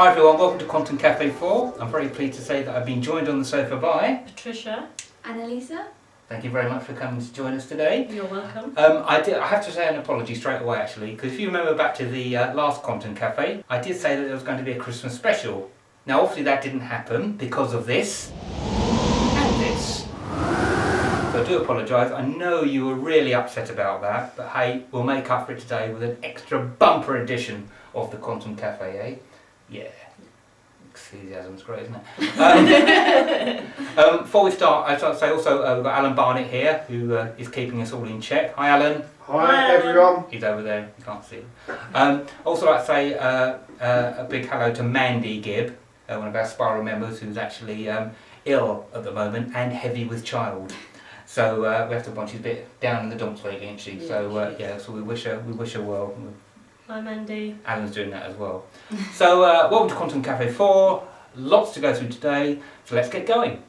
Hi everyone, welcome to Quantum Kafe 4. I'm very pleased to say that I've been joined on the sofa by Patricia. Annalisa. Thank you very much for coming to join us today. You're welcome. I have to say an apology straight away actually, because if you remember back to the last Quantum Kafe, I did say that there was going to be a Christmas special. Now obviously that didn't happen because of this and this. So I do apologise. I know you were really upset about that, but hey, we'll make up for it today with an extra bumper edition of the Quantum Kafe, eh? Yeah. Enthusiasm's great, isn't it? Before we start, I'd like to say also we've got Alan Barnett here, who is keeping us all in check. Hi Alan. Hi everyone. He's over there, you can't see him. Also like to say a big hello to Mandy Gibb, one of our Spiral members who's actually ill at the moment and heavy with child. So we have to watch, she's a bit down in the dumps lately, isn't she? So yeah, so we wish her well. Hi Mandy. Alan's doing that as well. So welcome to Quantum Kafe 4. Lots to go through today, so let's get going.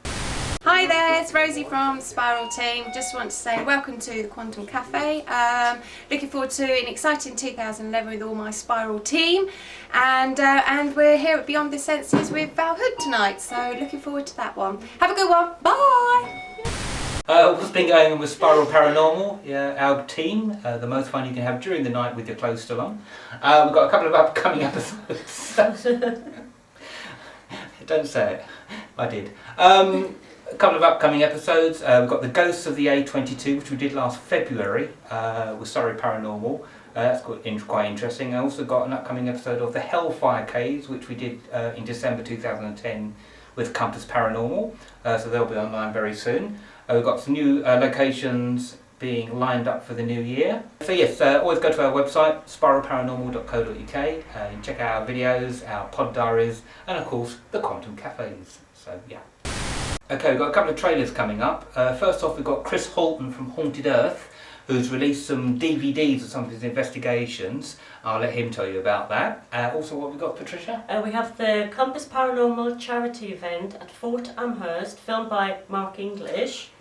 Hi there, it's Rosie from Spiral Team. Just want to say welcome to the Quantum Cafe. Looking forward to an exciting 2011 with all my Spiral team, and we're here at Beyond the Senses with Val Hood tonight. So looking forward to that one. Have a good one. Bye. What's been going on with Spiral Paranormal? Yeah, our team, the most fun you can have during the night with your clothes still on. We've got a couple of upcoming episodes. Don't say it. I did. A couple of upcoming episodes. We've got the Ghosts of the A22, which we did last February with Surrey Paranormal. That's quite interesting. I also got an upcoming episode of the Hellfire Caves, which we did in December 2010 with Compass Paranormal. So they'll be online very soon. We've got some new locations being lined up for the new year. So yes, always go to our website, spiralparanormal.co.uk. You can check out our videos, our pod diaries, and of course the Quantum Cafes. So yeah. Okay, we've got a couple of trailers coming up. First off, we've got Chris Halton from Haunted Earth, who's released some DVDs of some of his investigations. I'll let him tell you about that. Also, what have we got, Patricia? We have the Compass Paranormal charity event at Fort Amherst, filmed by Marq English,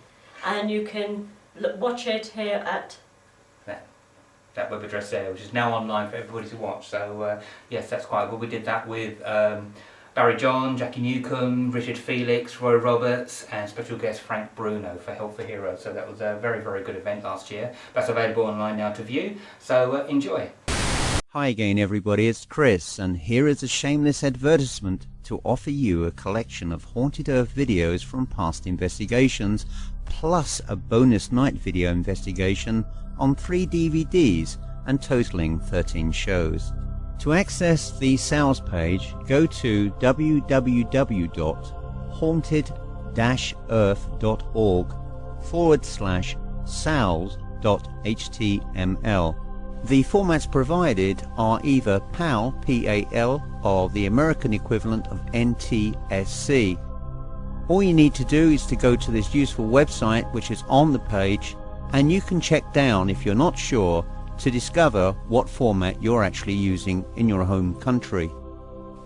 and you can watch it here at that web address there, which is now online for everybody to watch. So yes, that's quite good. We did that with Barry John, Jackie Newcomb, Richard Felix, Roy Roberts, and special guest Frank Bruno for Help for Heroes. So that was a very, very good event last year. That's available online now to view. So enjoy. Hi again everybody, it's Chris, and here is a shameless advertisement to offer you a collection of Haunted Earth videos from past investigations, plus a bonus night video investigation on 3 DVDs and totaling 13 shows. To access the sales page, go to www.haunted-earth.org/sales.html. The formats provided are either PAL, P-A-L, or the American equivalent of NTSC. All you need to do is to go to this useful website, which is on the page, and you can check down, if you're not sure, to discover what format you're actually using in your home country.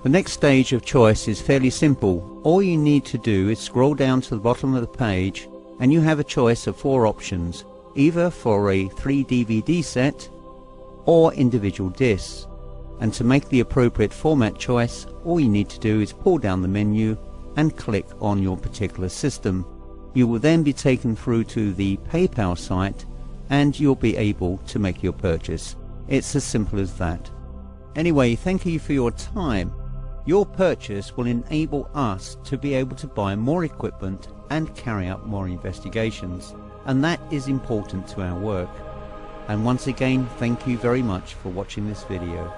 The next stage of choice is fairly simple. All you need to do is scroll down to the bottom of the page, and you have a choice of 4 options, either for a 3 DVD set or individual discs. And to make the appropriate format choice, all you need to do is pull down the menu and click on your particular system. You will then be taken through to the PayPal site, and you'll be able to make your purchase. It's as simple as that. Anyway, thank you for your time. Your purchase will enable us to be able to buy more equipment and carry out more investigations, and that is important to our work. And once again, thank you very much for watching this video.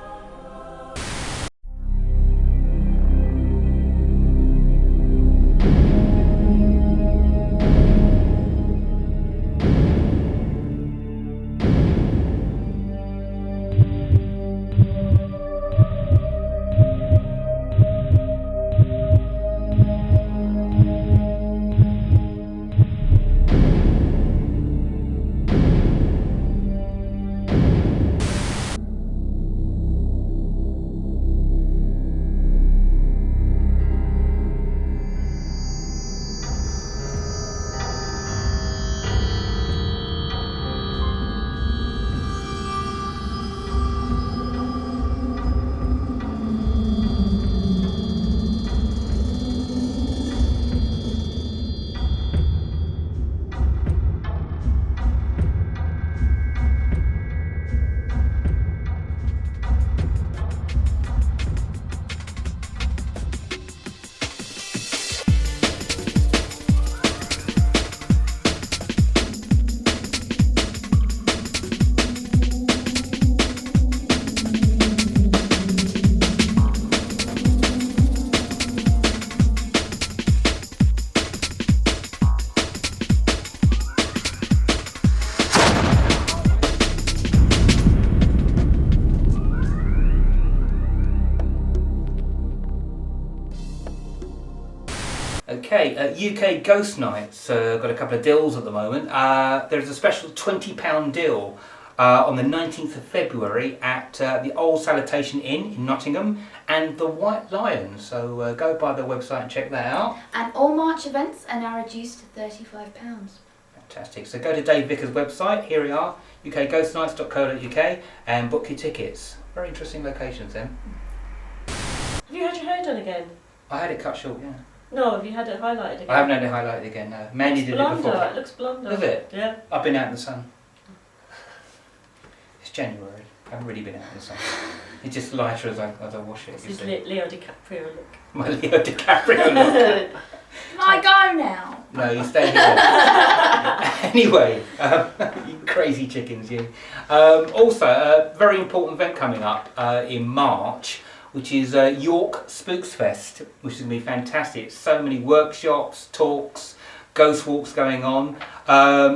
Okay, UK Ghost Nights, got a couple of deals at the moment. There's a special £20 deal on the 19th of February at the Old Salutation Inn in Nottingham and the White Lion, so go by their website and check that out. And all March events are now reduced to £35. Fantastic, so go to Dave Vickers' website, here we are, ukghostnights.co.uk, and book your tickets. Very interesting locations then. Have you had your hair done again? I had it cut short, yeah. No, have you had it highlighted again? I haven't had it highlighted again, no. Mandy did it before. It looks blonder. Does it? Yeah. I've been out in the sun. It's January. I haven't really been out in the sun. It's just lighter as I wash it. This is Leo DiCaprio look. My Leo DiCaprio look. Can I go now? No, you stay here. Anyway, you crazy chickens, you. Also, a very important event coming up in March, which is York Spooks Fest, which is going to be fantastic. So many workshops, talks, ghost walks going on.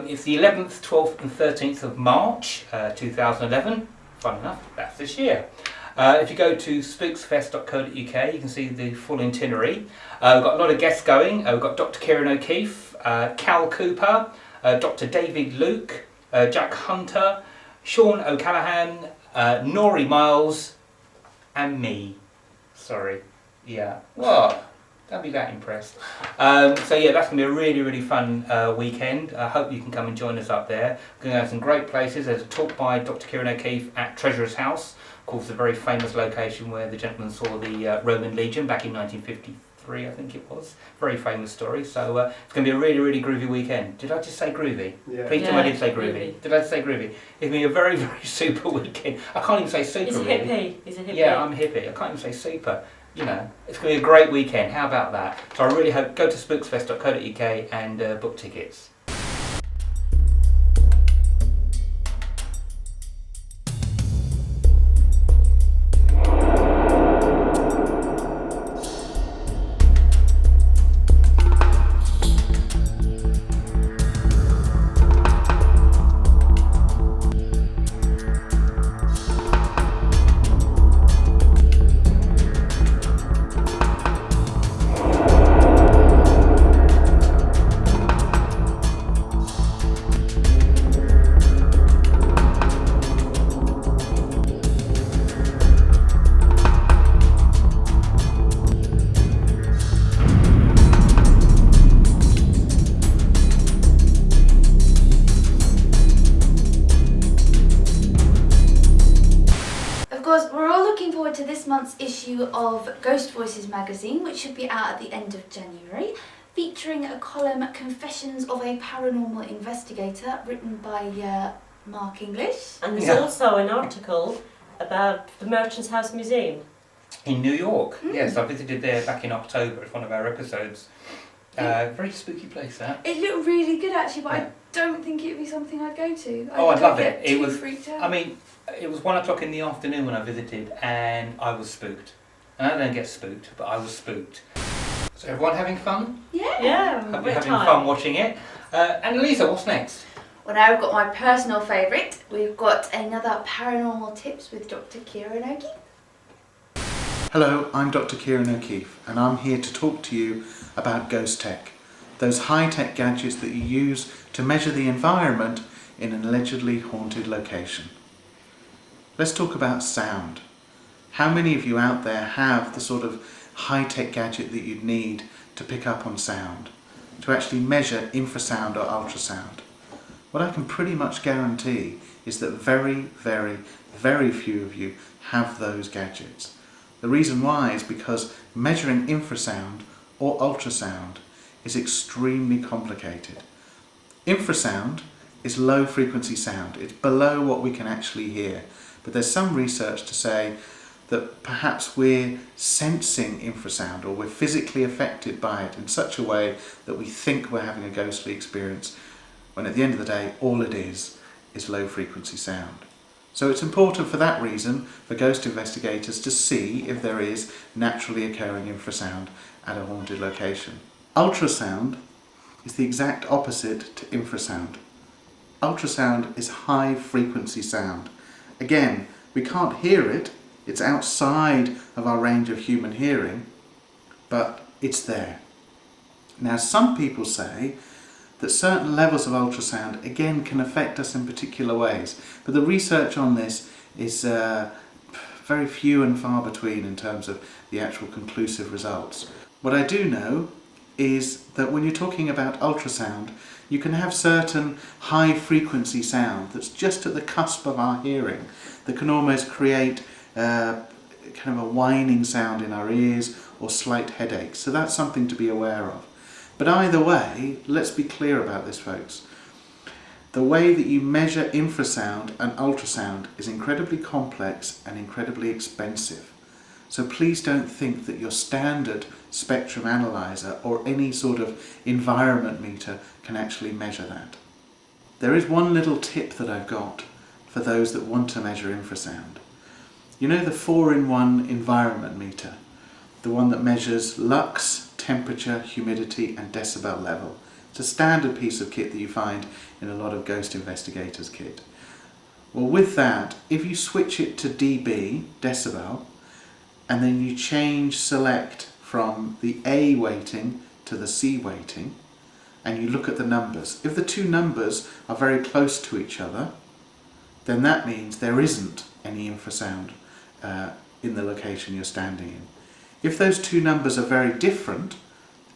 It's the 11th, 12th and 13th of March 2011. Fun enough, that's this year. If you go to spooksfest.co.uk, you can see the full itinerary. We've got a lot of guests going. We've got Dr Ciaran O'Keeffe, Cal Cooper, Dr David Luke, Jack Hunter, Sean O'Callaghan, Nori Miles, and me. Sorry. Yeah. What? Don't be that impressed. So yeah, that's going to be a really, really fun weekend. I hope you can come and join us up there. We're going to have some great places. There's a talk by Dr Ciaran O'Keeffe at Treasurer's House. Of course, a very famous location where the gentleman saw the Roman Legion back in 1953, I think it was. Very famous story. So it's going to be a really, really groovy weekend. Did I just say groovy? Yeah. Please tell me I did say groovy. Did I say groovy? It's going to be a very, very super weekend. I can't even say super. He's a really. hippie. He's a hippie. Yeah, I'm a hippie. I can't even say super. You know, it's going to be a great weekend. How about that? So I really hope, go to spooksfest.co.uk and book tickets. To this month's issue of Ghost Voices magazine, which should be out at the end of January, featuring a column, Confessions of a Paranormal Investigator, written by Marq English. And there's also an article about the Merchant's House Museum. In New York, yes, I visited there back in October. It's one of our episodes. Very spooky place, that. It looked really good actually, but I don't think it would be something I'd go to. I'd love it. It was freaked out. I mean, it was 1 o'clock in the afternoon when I visited, and I was spooked. And I don't get spooked, but I was spooked. So everyone having fun? Yeah. Hope you're having fun watching it. Annalisa, what's next? Well, now we've got my personal favourite. We've got another Paranormal Tips with Dr Ciaran O'Keeffe. Hello, I'm Dr Ciaran O'Keeffe, and I'm here to talk to you about ghost tech, those high-tech gadgets that you use to measure the environment in an allegedly haunted location. Let's talk about sound. How many of you out there have the sort of high-tech gadget that you'd need to pick up on sound, to actually measure infrasound or ultrasound? What I can pretty much guarantee is that very, very, very few of you have those gadgets. The reason why is because measuring infrasound or ultrasound is extremely complicated. Infrasound is low frequency sound. It's below what we can actually hear. But there's some research to say that perhaps we're sensing infrasound, or we're physically affected by it in such a way that we think we're having a ghostly experience, when at the end of the day all it is low frequency sound. So it's important for that reason for ghost investigators to see if there is naturally occurring infrasound at a haunted location. Ultrasound is the exact opposite to infrasound. Ultrasound is high frequency sound. Again, we can't hear it, it's outside of our range of human hearing, but it's there. Now, some people say that certain levels of ultrasound, again, can affect us in particular ways, but the research on this is very few and far between in terms of the actual conclusive results. What I do know is that when you're talking about ultrasound, you can have certain high frequency sound that's just at the cusp of our hearing that can almost create kind of a whining sound in our ears or slight headaches. So that's something to be aware of. But either way, let's be clear about this, folks. The way that you measure infrasound and ultrasound is incredibly complex and incredibly expensive. So please don't think that your standard spectrum analyzer or any sort of environment meter can actually measure that. There is one little tip that I've got for those that want to measure infrasound. You know the 4-in-1 environment meter, the one that measures lux, temperature, humidity and decibel level. It's a standard piece of kit that you find in a lot of ghost investigators' kit. Well, with that, if you switch it to dB, decibel, and then you select from the A weighting to the C weighting, and you look at the numbers. If the two numbers are very close to each other, then that means there isn't any infrasound in the location you're standing in. If those two numbers are very different,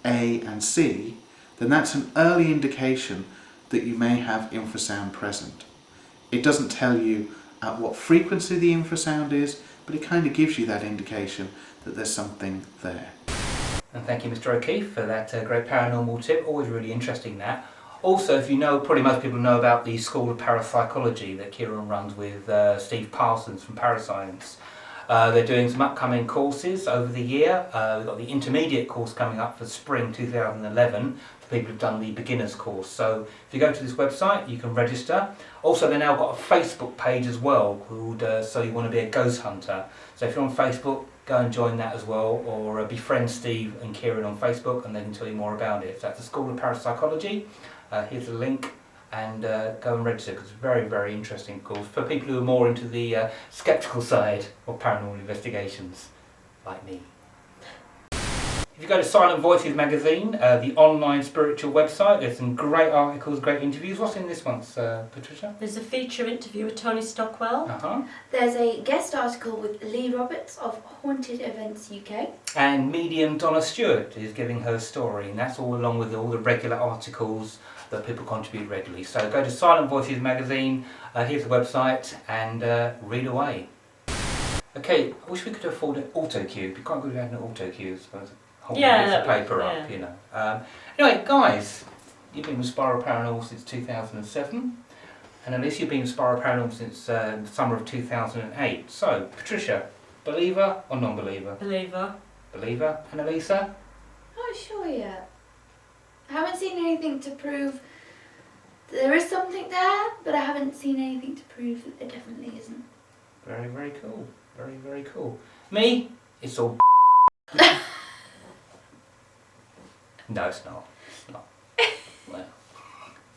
A and C, then that's an early indication that you may have infrasound present. It doesn't tell you at what frequency the infrasound is, but it kind of gives you that indication that there's something there. And thank you, Mr. O'Keeffe, for that great paranormal tip. Always really interesting, that. Also, if you know, probably most people know about the School of Parapsychology that Ciaran runs with Steve Parsons from Parascience. They're doing some upcoming courses over the year. We've got the intermediate course coming up for spring 2011 for people who've done the beginners course. So if you go to this website, you can register. Also, they've now got a Facebook page as well called So You Want to Be a Ghost Hunter. So if you're on Facebook, go and join that as well, or befriend Steve and Ciaran on Facebook and they can tell you more about it. So that's the School of Parapsychology. Here's a link. And go and register, because it's very, very interesting course for people who are more into the sceptical side of paranormal investigations, like me. If you go to Silent Voices magazine, the online spiritual website, there's some great articles, great interviews. What's in this month's, Patricia? There's a feature interview with Tony Stockwell. There's a guest article with Lee Roberts of Haunted Events UK. And medium Donna Stewart is giving her story, and that's all along with all the regular articles that people contribute regularly. So go to Silent Voices magazine, here's the website, and read away. Okay, I wish we could afford an auto cue. It'd be quite good if we had an auto cue, I suppose. Hold the paper up, you know. Anyway, guys, you've been with Spiral Paranormal since 2007, and Annalisa, you've been with Spiral Paranormal since the summer of 2008. So, Patricia, believer or non-believer? Believer. Believer. Annalisa? Not sure yet. I haven't seen anything to prove there is something there, but I haven't seen anything to prove that there definitely isn't. Very, very cool. Very, very cool. Me? It's all No, it's not. It's not. Well,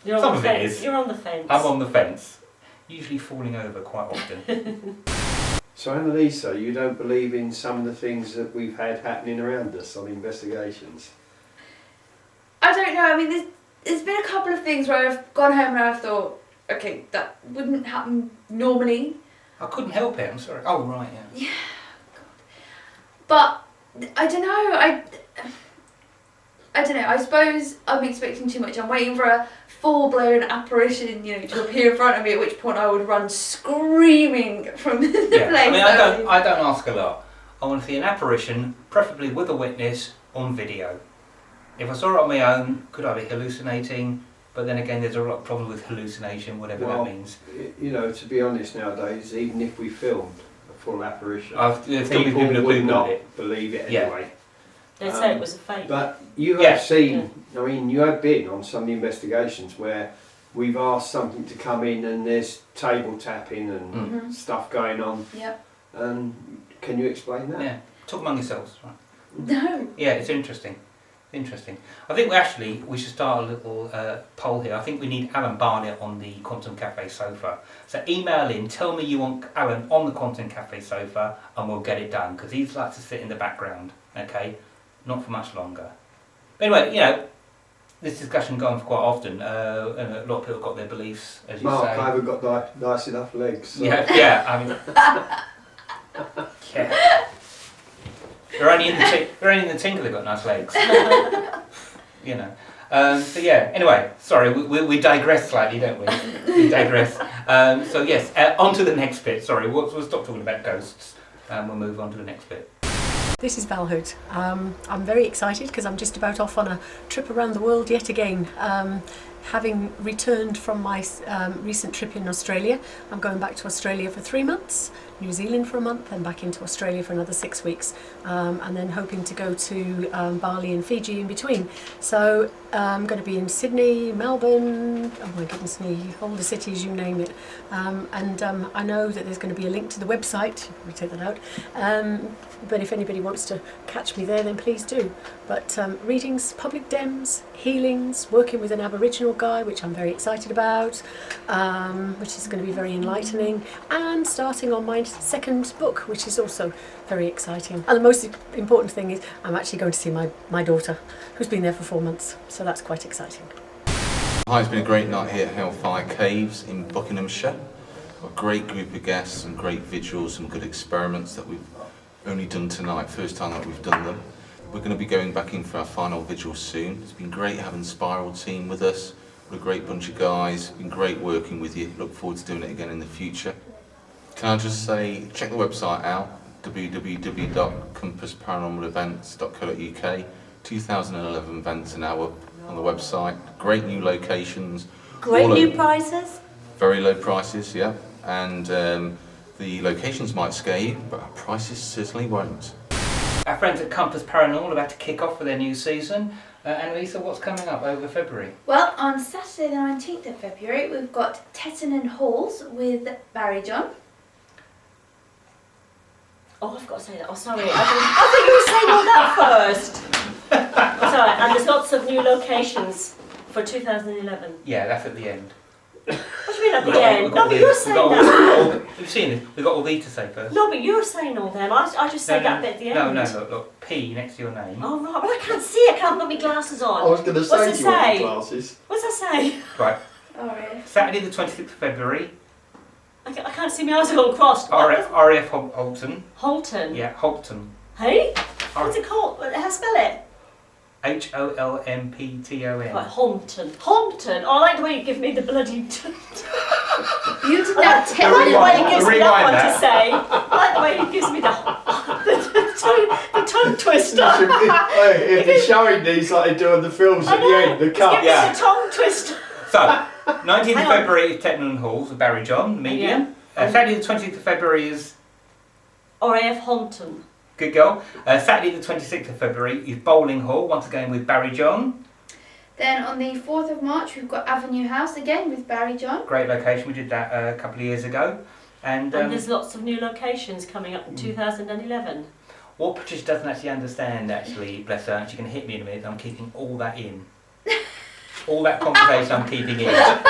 You're on some the of it fence. is. You're on the fence. I'm on the fence. Usually falling over quite often. So Annalisa, you don't believe in some of the things that we've had happening around us on investigations? I don't know, I mean, there's been a couple of things where I've gone home and I've thought, okay, that wouldn't happen normally. I couldn't help it, I'm sorry. Oh, right, yeah. Yeah, God. But, I don't know, I don't know, I suppose I'm expecting too much. I'm waiting for a full-blown apparition, you know, to appear in front of me, at which point I would run screaming from the place. I mean, I don't ask a lot. I want to see an apparition, preferably with a witness, on video. If I saw it on my own, could I be hallucinating? But then again, there's a lot of problem with hallucination, whatever that means. You know, to be honest nowadays, even if we filmed a full apparition, people would not believe it anyway. They'd say it was a fake. But you have seen, I mean, you have been on some investigations where we've asked something to come in and there's table tapping and stuff going on. Yep. Can you explain that? Yeah, talk among yourselves. Right? No. Yeah, it's interesting. Interesting. I think we should start a little poll here. I think we need Alan Barnett on the Quantum Kafe sofa. So email in, tell me you want Alan on the Quantum Kafe sofa and we'll get it done, because he likes to sit in the background, okay? Not for much longer. Anyway, you know, this discussion going on for quite often, and a lot of people got their beliefs, as you Mark, say. I haven't got nice enough legs. So. Yeah, I mean, yeah. They're only in the tinker they've got nice legs. You know. So yeah. Anyway, sorry, we digress slightly, don't we? We digress. So yes, on to the next bit. Sorry, we'll stop talking about ghosts. We'll move on to the next bit. This is Val Hood. I'm very excited because I'm just about off on a trip around the world yet again. Having returned from my recent trip in Australia, I'm going back to Australia for 3 months, New Zealand for a month, and back into Australia for another 6 weeks, and then hoping to go to Bali and Fiji in between. So I'm going to be in Sydney, Melbourne, oh my goodness me, all the cities, you name it. And I know that there's going to be a link to the website, we take that out, but if anybody wants to catch me there, then please do. But readings, public dems, healings, working with an Aboriginal guy, which I'm very excited about, which is going to be very enlightening, and starting on my second book, which is also very exciting. And the most important thing is I'm actually going to see my daughter, who's been there for 4 months, so that's quite exciting. Hi, it's been a great night here at Hellfire Caves in Buckinghamshire. A great group of guests, some great vigils, some good experiments that we've only done tonight, first time that we've done them. We're going to be going back in for our final vigil soon. It's been great having Spiral team with us. What a great bunch of guys. Been great working with you. Look forward to doing it again in the future. Can I just say, check the website out, www.compassparanormalevents.co.uk. 2011 events are now up on the website. Great new locations. Great new prices. Very low prices, yeah. And the locations might scare you, but our prices certainly won't. Our friends at Compass Paranormal are about to kick off for their new season. Annalisa, what's coming up over February? Well, on Saturday the 19th of February, we've got Tettenham Halls with Barry John. Oh, I've got to say that. Oh, sorry. I thought you were saying all that first. Sorry, and there's lots of new locations for 2011. Yeah, that's at the end. What do you mean at the end? No, but you're saying that. We've seen it. We've got all these to say first. No, but you're saying all them. I just said that bit at the end. No, look. P next to your name. Oh, right. Well, I can't see it. I can't put my glasses on. I was going to say, What's it say? Glasses. What's that say? Right. Alright. Saturday the 26th of February. I can't see my eyes are all crossed. RAF Holton. Holton? Yeah, Holton. Hey? What's it called? How do I spell it? HOLMPTON. Right, Holton. Holton? Oh, I like the way you give me the bloody... You did not tell I like me the way he gives me that Rewind one that. to say. I like the way he gives me the tongue twister. If they're showing these like they do in the films at the end, the cut. Give me the tongue twister. So, 19th of February is Tettenham Halls with Barry John, medium. Saturday the 20th of February is... RAF Holton. Good girl. Saturday the 26th of February is Bowling Hall, once again with Barry John. Then on the 4th of March, we've got Avenue House again with Barry John. Great location, we did that a couple of years ago. And there's lots of new locations coming up in 2011. what Patricia doesn't actually understand, actually, bless her, and she can hit me in a minute, I'm keeping all that in. All that conversation I'm keeping in. That's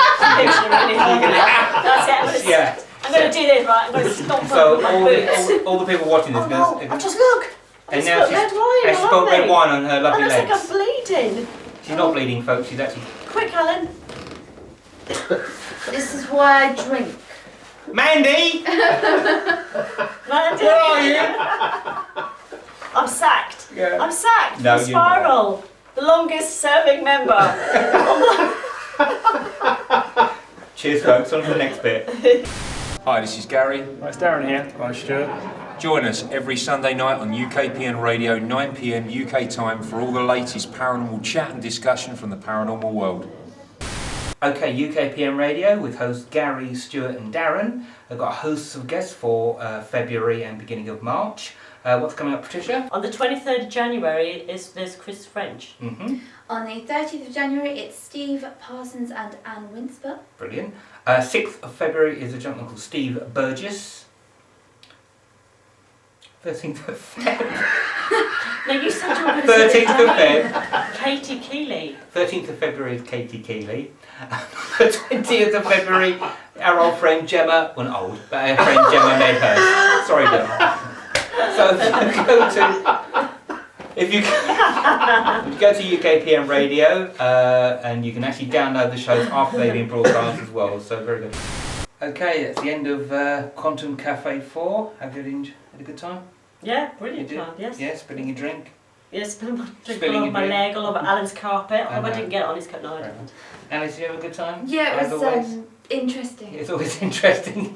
it. I'm going to do this, right? I'm going to stop So my boots. all the people watching this, Oh no, just look. and I now spilled red wine. she's spilled red wine on her lovely I legs. looks like I'm bleeding. She's not bleeding, folks. She's actually. Quick, Helen. This is why I drink. Mandy, Mandy. where are you? I'm sacked. Yeah. I'm sacked No, from you're not. Spiral, the longest serving member. Cheers, folks. On to the next bit. Hi, this is Gary. Hi, it's Darren here. Hi, Stuart. Join us every Sunday night on UKPN Radio, 9 PM UK time, for all the latest paranormal chat and discussion from the paranormal world. Okay, UKPN Radio with hosts Gary, Stuart, and Darren. They've got hosts of guests for February and beginning of March. What's coming up, Patricia? On the 23rd of January there's Chris French. Mm-hmm. On the 30th of January, it's Steve Parsons and Anne Winsper. Brilliant. 6th of February is a gentleman called Steve Burgess. 13th of Feb. No, you said you were going to say 13th of Feb. Katie Keeley. 13th of February is Katie Keeley. The 20th of February, our old friend Gemma, well not old, but our friend Gemma Medhurst. Sorry, Gemma. So If you go to UKPN Radio, and you can actually download the shows after they've been broadcast as well, so very good. Okay, that's the end of Quantum Kafe 4. Have you had a good time? Yeah, brilliant time, yes. Yeah, spilling your drink? Yes, spilling my drink all over my leg, all over Alan's carpet. I didn't get it on his carpet. No, I didn't. Alice, did you have a good time? Yeah, it was interesting. It's always interesting.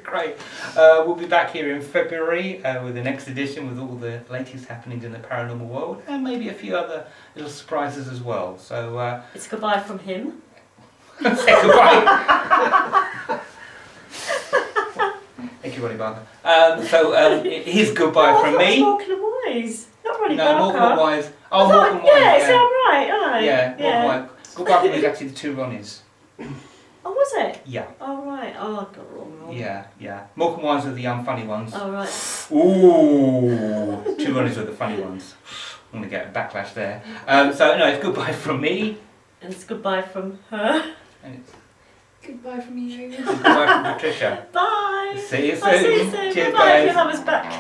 Great. We'll be back here in February with the next edition with all the latest happenings in the paranormal world and maybe a few other little surprises as well. So it's goodbye from him. Say goodbye. Thank you, Ronnie Barker. It is goodbye from me. Morecambe and Wise. Not Ronnie No, Barker. Morecambe and Wise. Oh, Morecambe and Wise. Yeah, so I'm right, aren't I? Yeah, Morecambe and Wise. Goodbye from me is actually the two Ronnies. Oh, was it? Yeah. Oh, right. Oh, I got it wrong. Yeah. Morecambe and Wise are the unfunny ones. Oh, right. Ooh, two Ronnies are the funny ones. I'm going to get a backlash there. So, no, it's goodbye from me. And it's goodbye from her. And it's Goodbye from you. goodbye from Patricia. Bye. See you soon. I'll see you soon. Cheers, Bye-bye if guys. you have us back.